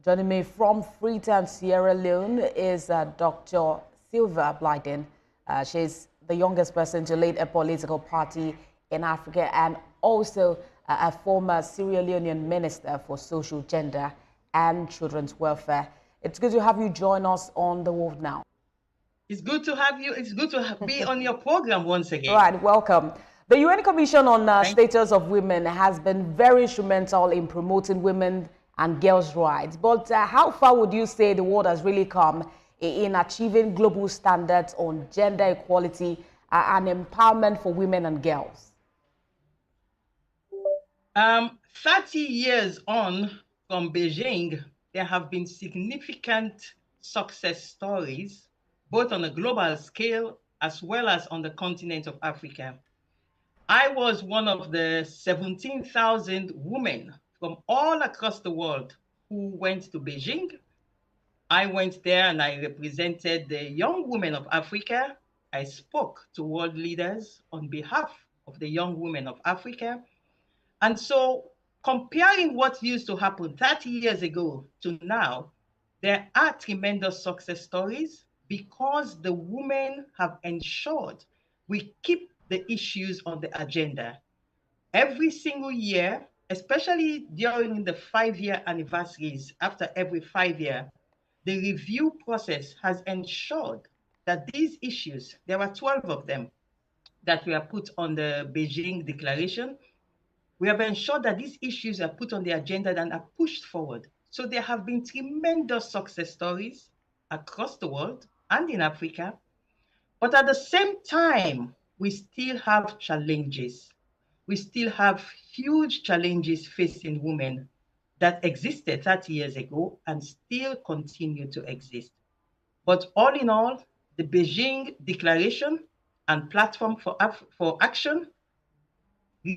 Joining me from Freetown, Sierra Leone is Dr. Sylvia Blyden. She's the youngest person to lead a political party in Africa and also a former Sierra Leonean Minister for Social, Gender and Children's Welfare. It's good to have you join us on The World Now. It's good to have you. It's good to be on your program once again. Right, welcome. The UN Commission on Status of Women has been very instrumental in promoting women and girls' rights. But how far would you say the world has really come in achieving global standards on gender equality and empowerment for women and girls? 30 years on from Beijing, there have been significant success stories, both on a global scale as well as on the continent of Africa. I was one of the 17,000 women from all across the world who went to Beijing. I went there and I represented the young women of Africa. I spoke to world leaders on behalf of the young women of Africa. And so comparing what used to happen 30 years ago to now, there are tremendous success stories because the women have ensured we keep the issues on the agenda. Every single year, especially during the 5-year anniversaries, after every 5 years, the review process has ensured that these issues, there are 12 of them that were put on the Beijing Declaration. We have ensured that these issues are put on the agenda and are pushed forward. So there have been tremendous success stories across the world and in Africa. But at the same time, we still have challenges. We still have huge challenges facing women that existed 30 years ago and still continue to exist. But all in all, the Beijing Declaration and Platform for Action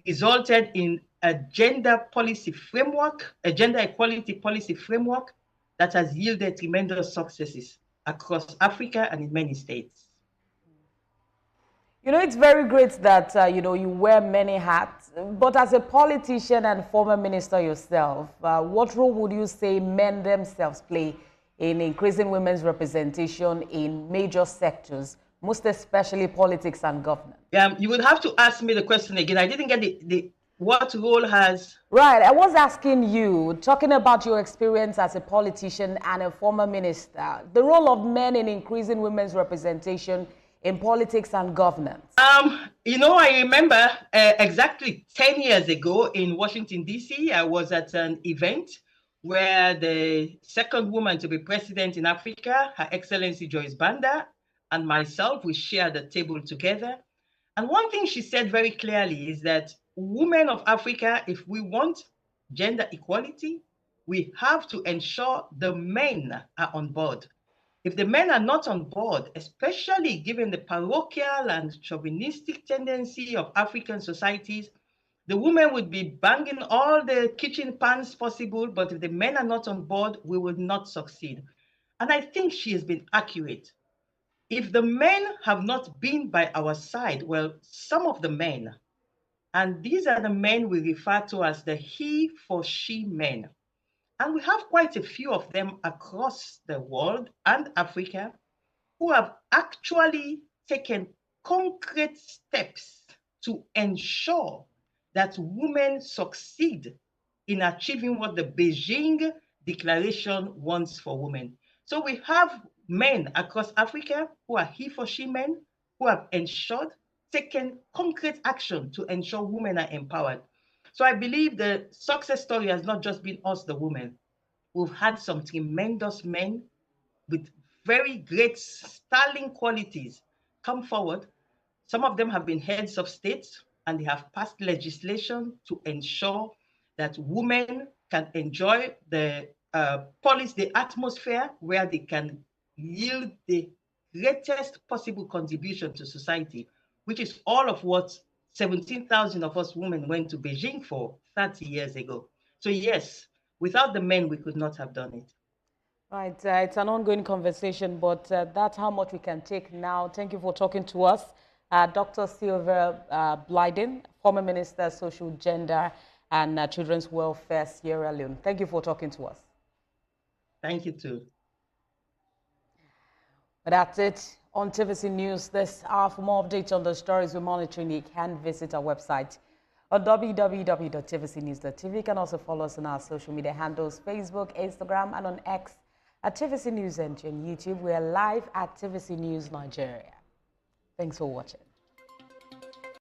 resulted in a gender policy framework, a gender equality policy framework that has yielded tremendous successes across Africa and in many states. You know, it's very great that, you wear many hats, but as a politician and former minister yourself, what role would you say men themselves play in increasing women's representation in major sectors, most especially politics and governance? You would have to ask me the question again. I didn't get what role has... Right, I was asking you, talking about your experience as a politician and a former minister, the role of men in increasing women's representation in politics and governance. I remember exactly 10 years ago in Washington, D.C., I was at an event where the second woman to be president in Africa, Her Excellency Joyce Banda, and myself, we shared the table together. And one thing she said very clearly is that women of Africa, if we want gender equality, we have to ensure the men are on board. If the men are not on board, especially given the parochial and chauvinistic tendency of African societies, the women would be banging all the kitchen pans possible, but if the men are not on board, we will not succeed. And I think she has been accurate. If the men have not been by our side, well, some of the men, and these are the men we refer to as the he for she men. And we have quite a few of them across the world and Africa who have actually taken concrete steps to ensure that women succeed in achieving what the Beijing Declaration wants for women. So we have men across Africa who are he for she men who have taken concrete action to ensure women are empowered. So I believe the success story has not just been us, the women. We've had some tremendous men with very great sterling qualities come forward. Some of them have been heads of states and they have passed legislation to ensure that women can enjoy the atmosphere where they can yield the greatest possible contribution to society, which is all of what 17,000 of us women went to Beijing for 30 years ago. So yes, without the men, we could not have done it. Right, it's an ongoing conversation, but that's how much we can take now. Thank you for talking to us. Dr. Sylvia Blyden, former Minister, Social, Gender and Children's Welfare, Sierra Leone. Thank you for talking to us. Thank you too. But that's it on TVC News this hour. For more updates on the stories we're monitoring, you can visit our website on www.tvcnews.tv. You can also follow us on our social media handles, Facebook, Instagram, and on X at TVC News and on YouTube. We are live at TVC News Nigeria. Thanks for watching.